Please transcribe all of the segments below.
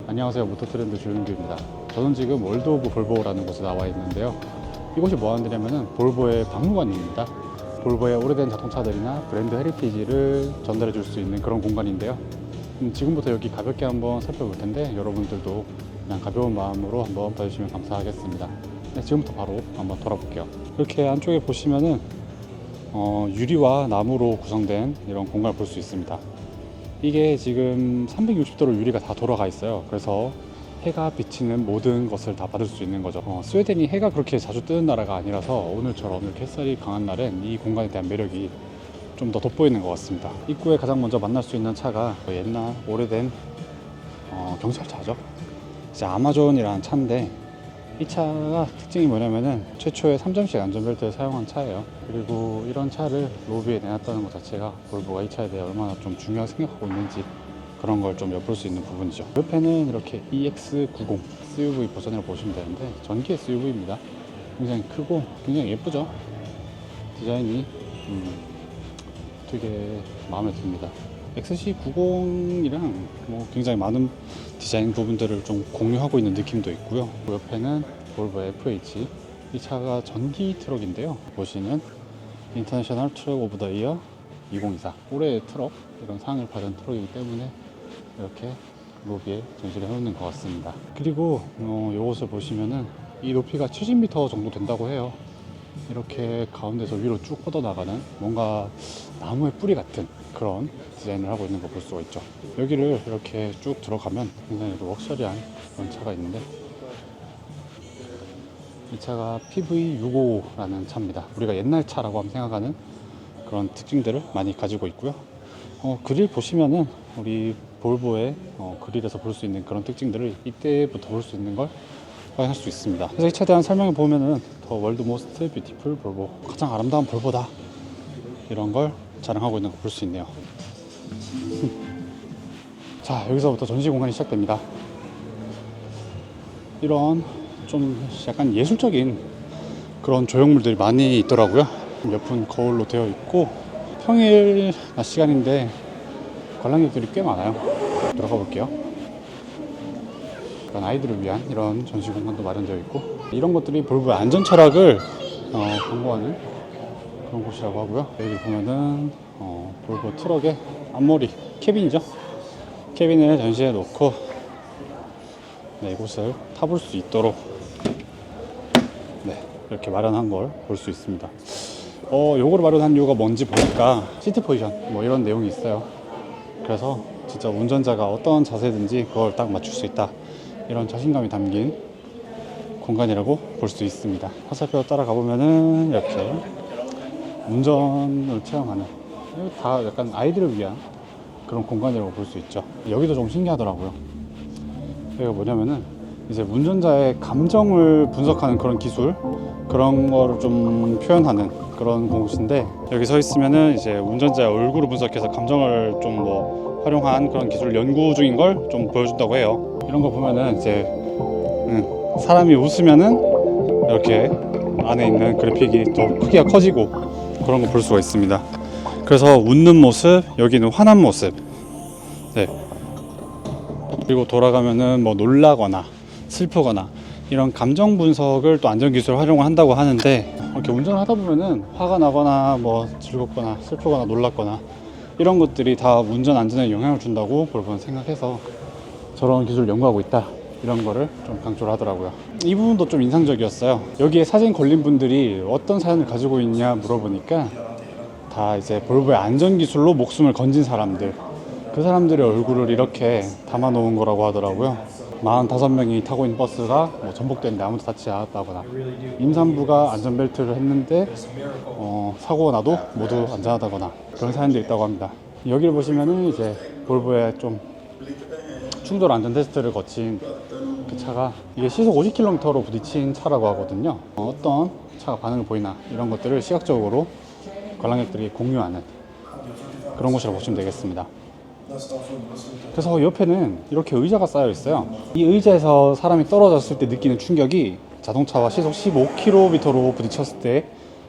안녕하세요, 모터트렌드 조윤규입니다. 저는 지금 월드 오브 볼보라는 곳에 나와 있는데요. 이곳이 뭐 하는 데냐면은 볼보의 박물관입니다. 볼보의 오래된 자동차들이나 브랜드 헤리티지를 전달해 줄 수 있는 그런 공간인데요. 지금부터 여기 가볍게 한번 살펴볼 텐데 여러분들도 그냥 가벼운 마음으로 한번 봐주시면 감사하겠습니다. 네, 지금부터 바로 한번 돌아볼게요. 이렇게 안쪽에 보시면은 유리와 나무로 구성된 이런 공간을 볼 수 있습니다. 이게 지금 360도로 유리가 다 돌아가 있어요. 그래서 해가 비치는 모든 것을 다 받을 수 있는 거죠. 스웨덴이 해가 그렇게 자주 뜨는 나라가 아니라서 오늘처럼 이렇게 햇살이 강한 날엔 이 공간에 대한 매력이 좀 더 돋보이는 것 같습니다. 입구에 가장 먼저 만날 수 있는 차가 옛날 오래된 경찰차죠. 이제 아마존이라는 차인데, 이 차가 특징이 뭐냐면은 최초의 3점식 안전벨트를 사용한 차예요. 그리고 이런 차를 로비에 내놨다는 것 자체가 볼보가 이 차에 대해 얼마나 좀 중요하게 생각하고 있는지 그런 걸 좀 엿볼 수 있는 부분이죠. 옆에는 이렇게 EX90 SUV 버전으로 보시면 되는데, 전기 SUV입니다. 굉장히 크고 굉장히 예쁘죠. 디자인이 되게 마음에 듭니다. XC90이랑 뭐 굉장히 많은 디자인 부분들을 좀 공유하고 있는 느낌도 있고요. 그 옆에는 볼보 FH, 이 차가 전기 트럭인데요. 보시는 인터내셔널 트럭 오브 더 이어 2024, 올해의 트럭, 이런 상을 받은 트럭이기 때문에 이렇게 로비에 전시를 해놓는 것 같습니다. 그리고 이것을 보시면은 이 높이가 70m 정도 된다고 해요. 이렇게 가운데서 위로 쭉 뻗어나가는 뭔가 나무의 뿌리 같은 그런 디자인을 하고 있는 거 볼 수가 있죠. 여기를 이렇게 쭉 들어가면 굉장히 럭셔리한 그런 차가 있는데, 이 차가 PV65라는 차입니다. 우리가 옛날 차라고 하면 생각하는 그런 특징들을 많이 가지고 있고요. 그릴 보시면은 우리 볼보의 그릴에서 볼 수 있는 그런 특징들을 이때부터 볼 수 있는 걸 확인할 수 있습니다. 그래서 이 차에 대한 설명을 보면은 더 월드 모스트 뷰티풀 볼보, 가장 아름다운 볼보다, 이런 걸 자랑하고 있는 거 볼 수 있네요. 자, 여기서부터 전시 공간이 시작됩니다. 이런 좀 약간 예술적인 그런 조형물들이 많이 있더라고요. 몇푼 거울로 되어 있고, 평일 낮 시간인데 관람객들이 꽤 많아요. 들어가 볼게요. 아이들을 위한 이런 전시 공간도 마련되어 있고, 이런 것들이 볼보의 안전 철학을 광고하는 그런 곳이라고 하고요. 여기 보면은 볼보 트럭의 앞머리 캐빈이죠. 캐빈을 전시해 놓고 이곳을 타볼 수 있도록 이렇게 마련한 걸 볼 수 있습니다. 요거를 마련한 이유가 뭔지 보니까 시트 포지션 뭐 이런 내용이 있어요. 그래서 진짜 운전자가 어떤 자세든지 그걸 딱 맞출 수 있다, 이런 자신감이 담긴 공간이라고 볼 수 있습니다. 화살표 따라가 보면은 이렇게 운전을 체험하는, 다 약간 아이들을 위한 그런 공간이라고 볼 수 있죠. 여기도 좀 신기하더라고요. 여기가 뭐냐면은 이제 운전자의 감정을 분석하는 그런 기술, 그런 거를 좀 표현하는 그런 곳인데, 여기 서 있으면은 이제 운전자의 얼굴을 분석해서 감정을 좀 뭐 활용한 그런 기술을 연구 중인 걸 좀 보여준다고 해요. 이런 거 보면은 이제 사람이 웃으면은 이렇게 안에 있는 그래픽이 더 크기가 커지고 그런 거 볼 수가 있습니다. 그래서 웃는 모습, 여기는 화난 모습, 그리고 돌아가면은 뭐 놀라거나 슬프거나 이런 감정 분석을 또 안전기술을 활용을 한다고 하는데, 이렇게 운전을 하다 보면은 화가 나거나 뭐 즐겁거나 슬프거나 놀랐거나 이런 것들이 다 운전 안전에 영향을 준다고 볼보는 생각해서 저런 기술을 연구하고 있다, 이런 거를 좀 강조를 하더라고요. 이 부분도 좀 인상적이었어요. 여기에 사진 걸린 분들이 어떤 사연을 가지고 있냐 물어보니까 다 이제 볼보의 안전기술로 목숨을 건진 사람들, 그 사람들의 얼굴을 이렇게 담아 놓은 거라고 하더라고요. 45명이 타고 있는 버스가 뭐 전복됐는데 아무도 다치지 않았다거나, 임산부가 안전벨트를 했는데 사고가 나도 모두 안전하다거나, 그런 사연들이 있다고 합니다. 여기를 보시면은 이제 볼보의 좀 충돌 안전 테스트를 거친 그 차가, 이게 시속 50km로 부딪힌 차라고 하거든요. 어떤 차가 반응을 보이나 이런 것들을 시각적으로 관람객들이 공유하는 그런 곳이라고 보시면 되겠습니다. 그래서 옆에는 이렇게 의자가 쌓여 있어요. 이 의자에서 사람이 떨어졌을 때 느끼는 충격이 자동차와 시속 15km로 부딪혔을 때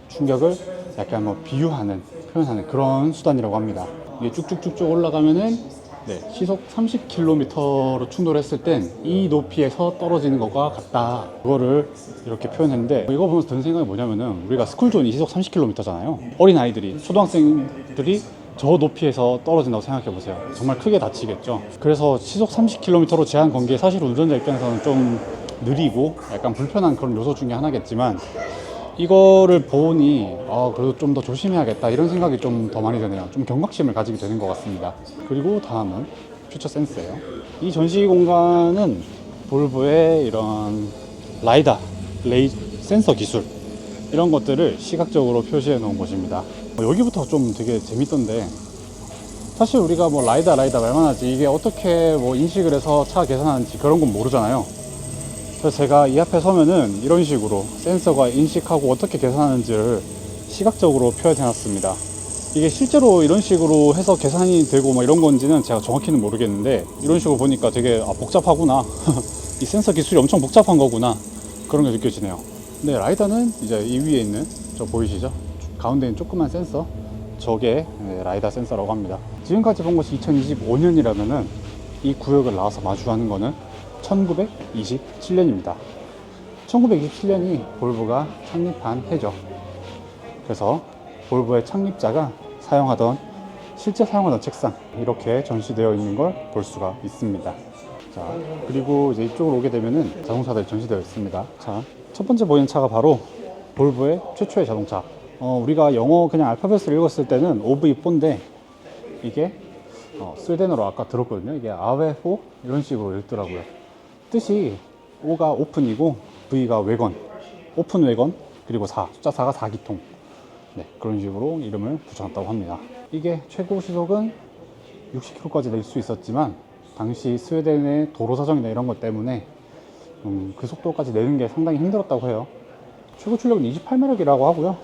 충격을 약간 뭐 비유하는, 표현하는 그런 수단이라고 합니다. 이게 쭉쭉쭉쭉 올라가면은 네, 시속 30km로 충돌했을 땐 이 높이에서 떨어지는 것과 같다. 그거를 이렇게 표현했는데, 이거 보면서 든 생각이 뭐냐면은, 우리가 스쿨존이 시속 30km잖아요. 어린 아이들이, 초등학생들이 저 높이에서 떨어진다고 생각해 보세요. 정말 크게 다치겠죠. 그래서 시속 30km로 제한 건 게 사실 운전자 입장에서는 좀 느리고 약간 불편한 그런 요소 중에 하나겠지만, 이거를 보니 그래도 좀 더 조심해야겠다 이런 생각이 좀 더 많이 드네요. 좀 경각심을 가지게 되는 것 같습니다. 그리고 다음은 퓨처 센스예요. 이 전시 공간은 볼보의 이런 라이다, 센서 기술 이런 것들을 시각적으로 표시해 놓은 곳입니다. 여기부터 좀 되게 재밌던데, 사실 우리가 뭐 라이다 말만 하지 이게 어떻게 뭐 인식을 해서 차 계산하는지 그런 건 모르잖아요. 그래서 제가 이 앞에 서면은 이런 식으로 센서가 인식하고 어떻게 계산하는지를 시각적으로 표현해 놨습니다. 이게 실제로 이런 식으로 해서 계산이 되고 뭐 이런 건지는 제가 정확히는 모르겠는데, 이런 식으로 보니까 되게 복잡하구나 이 센서 기술이 엄청 복잡한 거구나 그런 게 느껴지네요. 네, 라이다는 이제 이 위에 있는 저 보이시죠? 가운데 있는 조그만 센서, 저게 라이다 센서라고 합니다. 지금까지 본 것이 2025년이라면은 이 구역을 나와서 마주하는 거는 1927년입니다. 1927년이 볼보가 창립한 해죠. 그래서 볼보의 창립자가 실제 사용하던 책상, 이렇게 전시되어 있는 걸 볼 수가 있습니다. 자, 그리고 이제 이쪽으로 오게 되면은 자동차들이 전시되어 있습니다. 자, 첫 번째 보이는 차가 바로 볼보의 최초의 자동차. 우리가 영어 그냥 알파벳을 읽었을 때는 OV4인데, 이게 스웨덴어로 아까 들었거든요. 이게 아웨4 이런 식으로 읽더라고요. 뜻이 O가 오픈이고 V가 외건, 오픈 외건, 그리고 숫자 4가 4기통. 네, 그런 식으로 이름을 붙여놨다고 합니다. 이게 최고 시속은 60km까지 낼 수 있었지만, 당시 스웨덴의 도로 사정이나 이런 것 때문에 그 속도까지 내는 게 상당히 힘들었다고 해요. 최고 출력은 28마력이라고 하고요.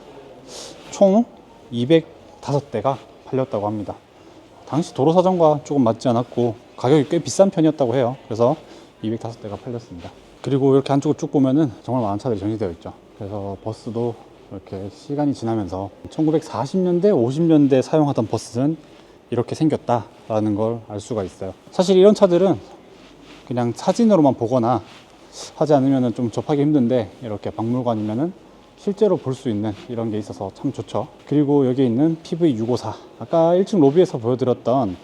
총 205대가 팔렸다고 합니다. 당시 도로 사정과 조금 맞지 않았고 가격이 꽤 비싼 편이었다고 해요. 그래서 205대가 팔렸습니다. 그리고 이렇게 안쪽을 쭉 보면은 정말 많은 차들이 전시되어 있죠. 그래서 버스도 이렇게 시간이 지나면서 1940년대, 50년대 사용하던 버스는 이렇게 생겼다라는 걸 알 수가 있어요. 사실 이런 차들은 그냥 사진으로만 보거나 하지 않으면 좀 접하기 힘든데, 이렇게 박물관이면은 실제로 볼 수 있는 이런 게 있어서 참 좋죠. 그리고 여기 있는 PV654, 아까 1층 로비에서 보여드렸던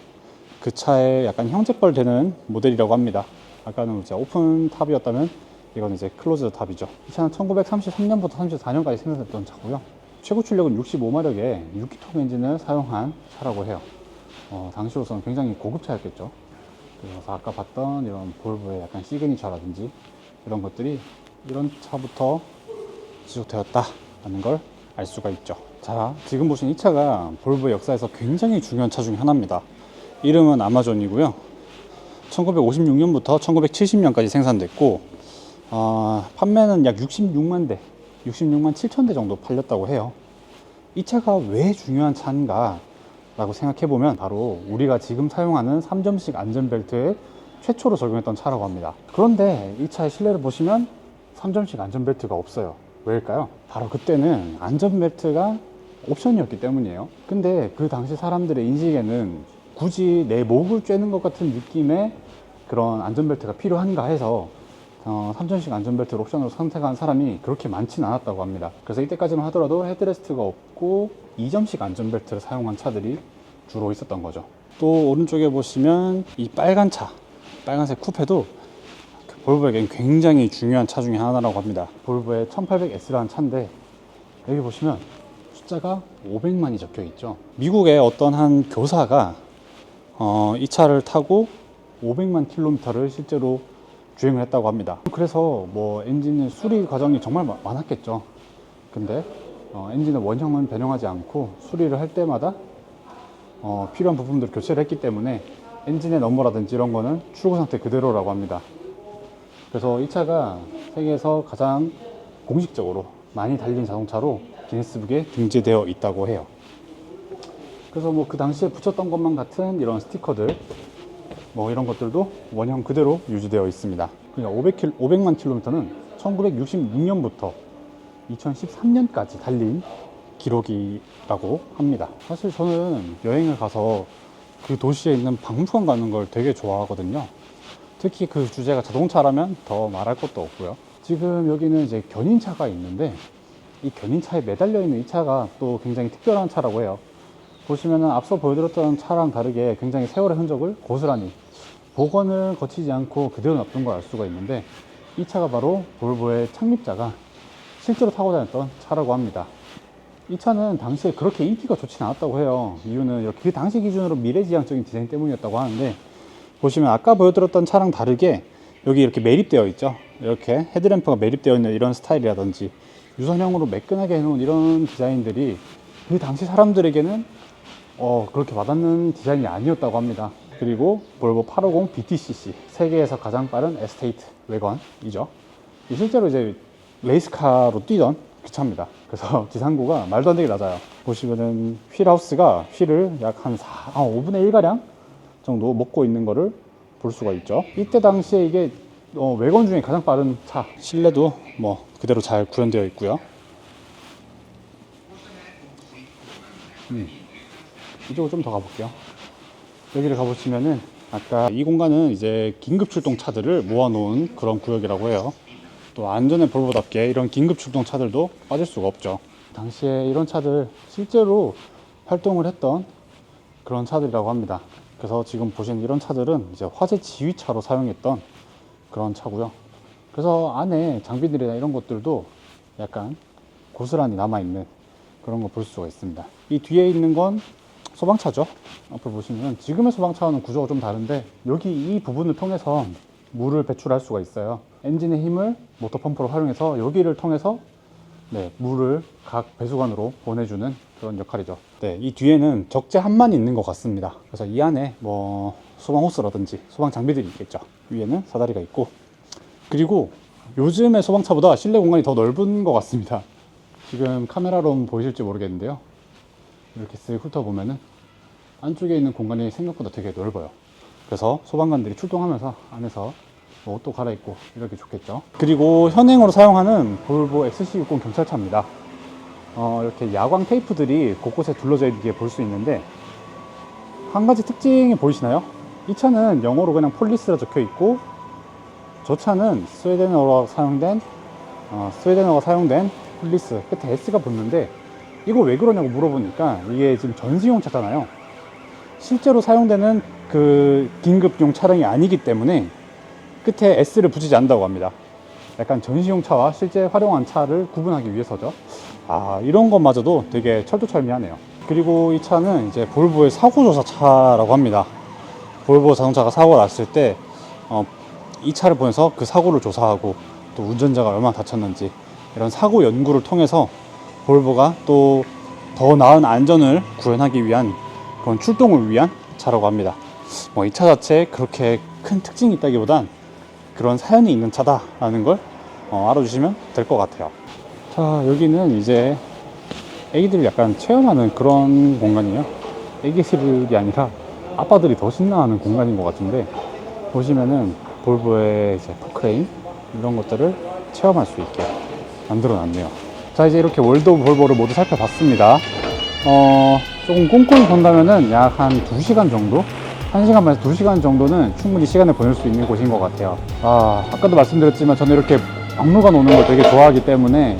그 차의 약간 형제뻘 되는 모델이라고 합니다. 아까는 이제 오픈 탑이었다면 이건 이제 클로즈 탑이죠. 이 차는 1933년부터 34년까지 생산됐던 차고요. 최고 출력은 65마력의 6기통 엔진을 사용한 차라고 해요. 당시로서는 굉장히 고급차였겠죠. 그래서 아까 봤던 이런 볼보의 약간 시그니처라든지 이런 것들이 이런 차부터 지속되었다라는 걸 알 수가 있죠. 자, 지금 보신 이 차가 볼보의 역사에서 굉장히 중요한 차 중에 하나입니다. 이름은 아마존이고요. 1956년부터 1970년까지 생산됐고, 판매는 약 66만 대, 66만 7천 대 정도 팔렸다고 해요. 이 차가 왜 중요한 차인가 라고 생각해보면, 바로 우리가 지금 사용하는 3점식 안전벨트에 최초로 적용했던 차라고 합니다. 그런데 이 차의 실내를 보시면 3점식 안전벨트가 없어요. 왜일까요? 바로 그때는 안전벨트가 옵션이었기 때문이에요. 근데 그 당시 사람들의 인식에는 굳이 내 목을 쬐는 것 같은 느낌의 그런 안전벨트가 필요한가 해서 3점식 안전벨트를 옵션으로 선택한 사람이 그렇게 많지는 않았다고 합니다. 그래서 이때까지만 하더라도 헤드레스트가 없고 2점식 안전벨트를 사용한 차들이 주로 있었던 거죠. 또 오른쪽에 보시면 이 빨간색 쿠페도 볼보에겐 굉장히 중요한 차 중에 하나라고 합니다. 볼보의 1800S라는 차인데, 여기 보시면 숫자가 500만이 적혀 있죠. 미국의 어떤 한 교사가 이 차를 타고 500만 킬로미터를 실제로 주행을 했다고 합니다. 그래서 뭐 엔진의 수리 과정이 정말 많았겠죠. 근데 엔진의 원형은 변형하지 않고 수리를 할 때마다 필요한 부품들을 교체를 했기 때문에 엔진의 넘버라든지 이런 거는 출고 상태 그대로라고 합니다. 그래서 이 차가 세계에서 가장 공식적으로 많이 달린 자동차로 기네스북에 등재되어 있다고 해요. 그래서 뭐 그 당시에 붙였던 것만 같은 이런 스티커들, 뭐 이런 것들도 원형 그대로 유지되어 있습니다. 그러니까 500만 킬로미터는 1966년부터 2013년까지 달린 기록이라고 합니다. 사실 저는 여행을 가서 그 도시에 있는 박물관 가는 걸 되게 좋아하거든요. 특히 그 주제가 자동차라면 더 말할 것도 없고요. 지금 여기는 이제 견인차가 있는데 이 견인차에 매달려 있는 이 차가 또 굉장히 특별한 차라고 해요. 보시면은 앞서 보여드렸던 차랑 다르게 굉장히 세월의 흔적을 고스란히 복원을 거치지 않고 그대로 놔둔 걸 알 수가 있는데, 이 차가 바로 볼보의 창립자가 실제로 타고 다녔던 차라고 합니다. 이 차는 당시에 그렇게 인기가 좋지는 않았다고 해요. 이유는 이렇게 그 당시 기준으로 미래지향적인 디자인 때문이었다고 하는데, 보시면 아까 보여드렸던 차랑 다르게 여기 이렇게 매립되어 있죠. 이렇게 헤드램프가 매립되어 있는 이런 스타일이라든지 유선형으로 매끈하게 해놓은 이런 디자인들이 그 당시 사람들에게는 그렇게 와닿는 디자인이 아니었다고 합니다. 그리고 볼보 850 BTCC, 세계에서 가장 빠른 에스테이트 외관이죠. 실제로 이제 레이스카로 뛰던 그 차입니다. 그래서 지상고가 말도 안 되게 낮아요. 보시면은 휠하우스가 휠을 약 한 5분의 1가량 정도 먹고 있는 거를 볼 수가 있죠. 이때 당시에 이게 외관 중에 가장 빠른 차. 실내도 뭐 그대로 잘 구현되어 있고요. 이쪽으로 좀 더 가볼게요. 여기를 가보시면은 아까 이 공간은 이제 긴급 출동 차들을 모아놓은 그런 구역이라고 해요. 또 안전의 볼보답게 이런 긴급 출동 차들도 빠질 수가 없죠. 당시에 이런 차들 실제로 활동을 했던 그런 차들이라고 합니다. 그래서 지금 보시는 이런 차들은 이제 화재 지휘차로 사용했던 그런 차고요. 그래서 안에 장비들이나 이런 것들도 약간 고스란히 남아있는 그런 거 볼 수가 있습니다. 이 뒤에 있는 건 소방차죠. 앞을 보시면 지금의 소방차와는 구조가 좀 다른데, 여기 이 부분을 통해서 물을 배출할 수가 있어요. 엔진의 힘을 모터 펌프로 활용해서 여기를 통해서 물을 각 배수관으로 보내주는 그런 역할이죠. 이 뒤에는 적재함만 있는 것 같습니다. 그래서 이 안에 뭐 소방 호스라든지 소방 장비들이 있겠죠. 위에는 사다리가 있고, 그리고 요즘의 소방차보다 실내 공간이 더 넓은 것 같습니다. 지금 카메라로 보이실지 모르겠는데요, 이렇게 쓱 훑어보면은 안쪽에 있는 공간이 생각보다 되게 넓어요. 그래서 소방관들이 출동하면서 안에서 뭐 옷도 갈아입고 이렇게 좋겠죠. 그리고 현행으로 사용하는 볼보 XC60 경찰차입니다. 이렇게 야광 테이프들이 곳곳에 둘러져 있는 게 볼 수 있는데, 한 가지 특징이 보이시나요? 이 차는 영어로 그냥 폴리스라 적혀 있고, 저 차는 스웨덴어가 사용된 폴리스 끝에 S가 붙는데, 이거 왜 그러냐고 물어보니까 이게 지금 전시용 차잖아요. 실제로 사용되는 그 긴급용 차량이 아니기 때문에 끝에 S를 붙이지 않는다고 합니다. 약간 전시용 차와 실제 활용한 차를 구분하기 위해서죠. 이런 것마저도 되게 철두철미하네요. 그리고 이 차는 이제 볼보의 사고조사 차라고 합니다. 볼보 자동차가 사고가 났을 때 이 차를 보면서 그 사고를 조사하고, 또 운전자가 얼마나 다쳤는지 이런 사고 연구를 통해서 볼보가 또 더 나은 안전을 구현하기 위한 그런 출동을 위한 차라고 합니다. 이 차 자체에 그렇게 큰 특징이 있다기보단 그런 사연이 있는 차다라는 걸 알아주시면 될 것 같아요. 자, 여기는 이제 애기들이 약간 체험하는 그런 공간이에요. 애기들이 아니라 아빠들이 더 신나하는 공간인 것 같은데, 보시면은 볼보의 이제 포크레인 이런 것들을 체험할 수 있게 만들어 놨네요. 자, 이제 이렇게 월드 오브 볼보를 모두 살펴봤습니다. 조금 꼼꼼히 본다면은 약 한 2시간 정도? 1시간 반에서 2시간 정도는 충분히 시간을 보낼 수 있는 곳인 것 같아요. 아까도 말씀드렸지만 저는 이렇게 박물관 오는 걸 되게 좋아하기 때문에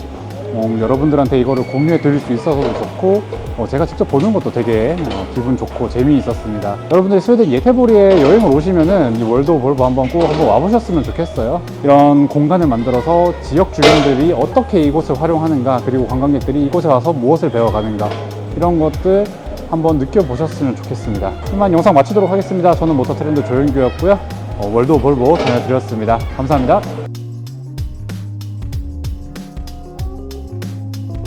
여러분들한테 이거를 공유해 드릴 수 있어서 좋고, 제가 직접 보는 것도 되게 기분 좋고 재미있었습니다. 여러분들이 스웨덴 예테보리에 여행을 오시면은 이 월드 오브 볼보 한번 꼭 와보셨으면 좋겠어요. 이런 공간을 만들어서 지역 주민들이 어떻게 이곳을 활용하는가, 그리고 관광객들이 이곳에 와서 무엇을 배워가는가, 이런 것들 한번 느껴보셨으면 좋겠습니다. 이만 영상 마치도록 하겠습니다. 저는 모터트렌드 조영규였고요. 월드 오브 볼보 전해드렸습니다. 감사합니다.